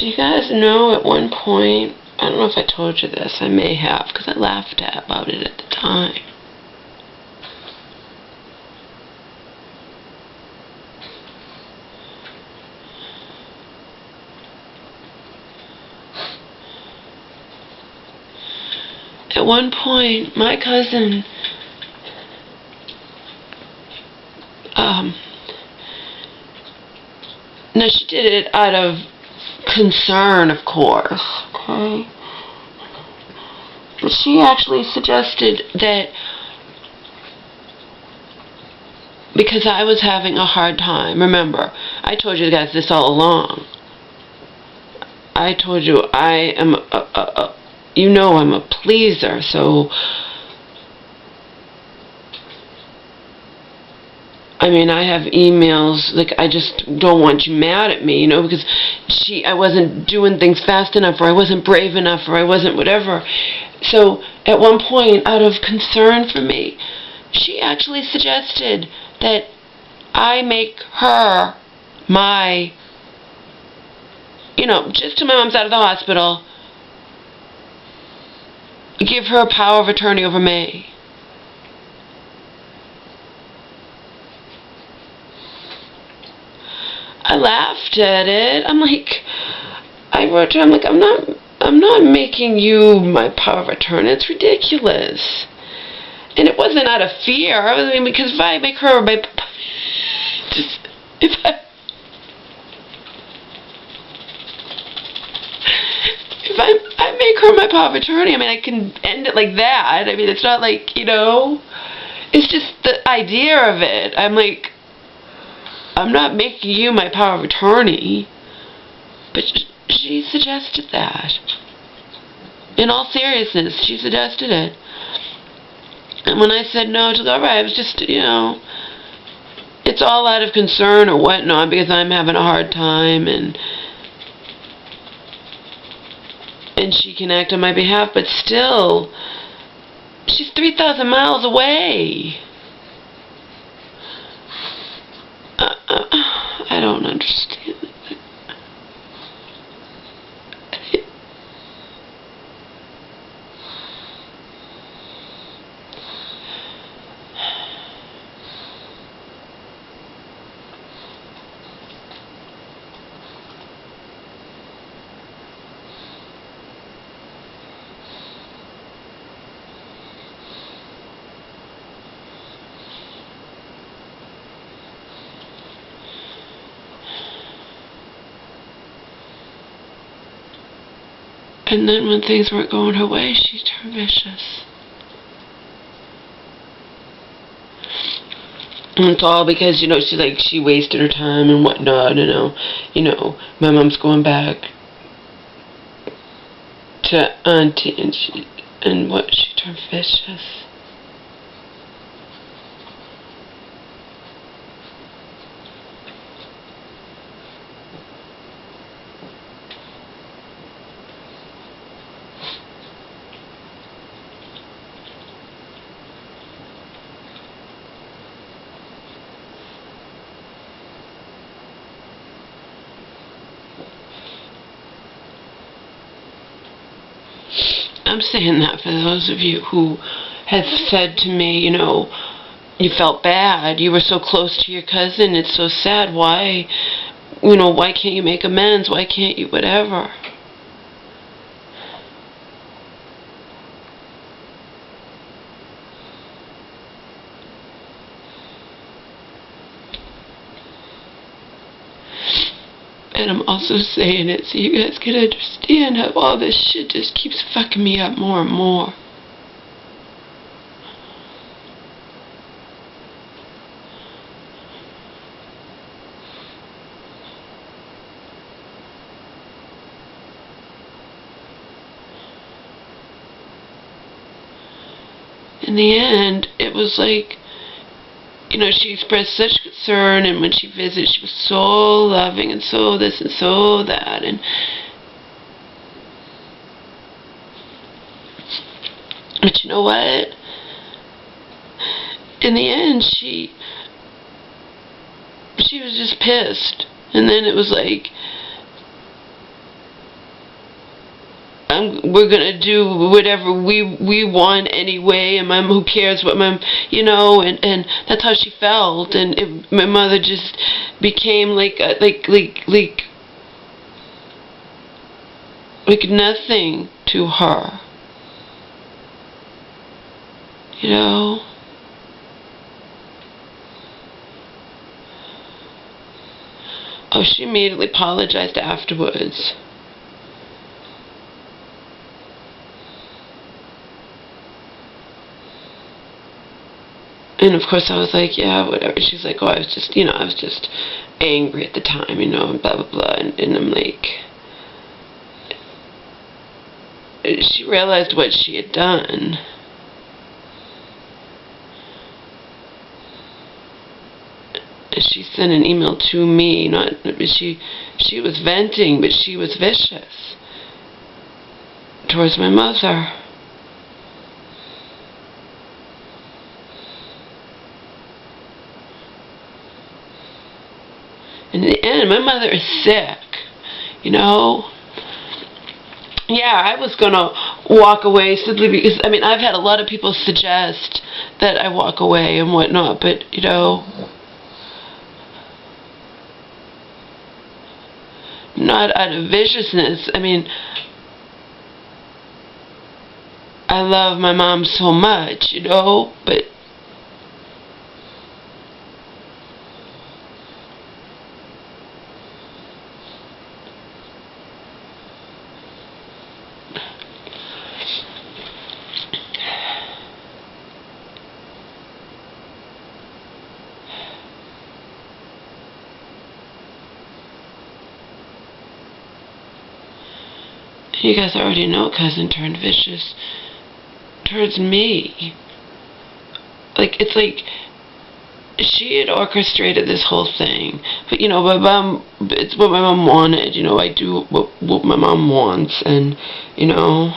Do you guys know at one point, I don't know if I told you this, I may have, because I laughed about it at the time. At one point, my cousin, now she did it out of concern, of course, okay? But she actually suggested that because I was having a hard time, remember, I told you guys this all along. I told you I am you know I'm a pleaser, so I mean, I have emails, like, I just don't want you mad at me, you know, because I wasn't doing things fast enough, or I wasn't brave enough, or I wasn't whatever. So, at one point, out of concern for me, she actually suggested that I make her my, you know, just till my mom's out of the hospital, give her power of attorney over me. I laughed at it. I'm like, I wrote to her, I'm like, I'm not making you my power of attorney. It's ridiculous. And it wasn't out of fear. I mean, because if I make her my, if I make her my power of attorney, I mean, I can end it like that. I mean, it's not like, you know, it's just the idea of it. I'm like, I'm not making you my power of attorney. But she suggested that. In all seriousness, she suggested it. And when I said no, she was all right. It was just, you know, it's all out of concern or whatnot because I'm having a hard time, and she can act on my behalf, but still, she's 3,000 miles away. I don't understand it. And then when things weren't going her way, she turned vicious. And it's all because, you know, she wasted her time and whatnot, you know, my mom's going back to auntie, and she turned vicious. I'm saying that for those of you who have said to me, you know, you felt bad, you were so close to your cousin, it's so sad, why, you know, why can't you make amends, why can't you whatever? And I'm also saying it so you guys can understand how all this shit just keeps fucking me up more and more. In the end, it was like, you know, she expressed such concern, and when she visited, she was so loving, and so this and so that, and but you know what? In the end, she was just pissed, and then it was like, we're gonna do whatever we want anyway, and Mom, who cares what Mom, you know, and that's how she felt, and my mother just became like nothing to her, you know. Oh, she immediately apologized afterwards. And of course I was like, yeah, whatever. She's like, oh, I was just angry at the time, you know, and blah, blah, blah. And I'm like, she realized what she had done. She sent an email to me, she was venting, but she was vicious towards my mother. In the end, my mother is sick, you know. Yeah, I was going to walk away simply because, I mean, I've had a lot of people suggest that I walk away and whatnot, but, you know, not out of viciousness. I mean, I love my mom so much, you know, but you guys already know cousin turned vicious towards me. Like, it's like she had orchestrated this whole thing. But, you know, my mom, it's what my mom wanted. You know, I do what my mom wants. And, you know,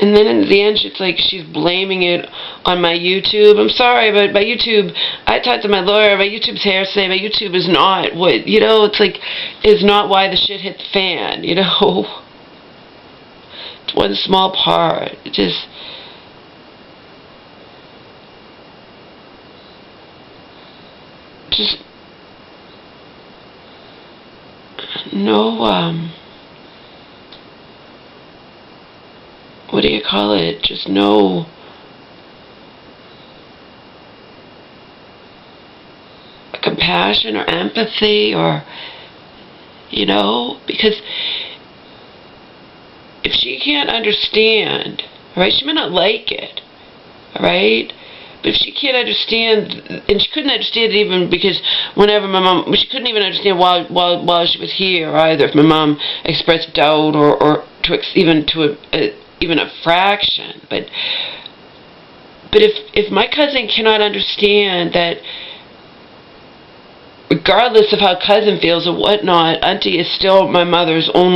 and then in the end, it's like she's blaming it on my YouTube. I'm sorry, but my YouTube, I talked to my lawyer, my YouTube's hearsay, my YouTube is not what, you know, it's like, is not why the shit hit the fan, you know. It's one small part. It just, no, what do you call it? Just no compassion or empathy, or, you know, because if she can't understand, right, she may not like it, right, but if she can't understand, and she couldn't understand it even because whenever my mom, she couldn't even understand while she was here either, if my mom expressed doubt or even a fraction, but if my cousin cannot understand that, regardless of how cousin feels or whatnot, auntie is still my mother's only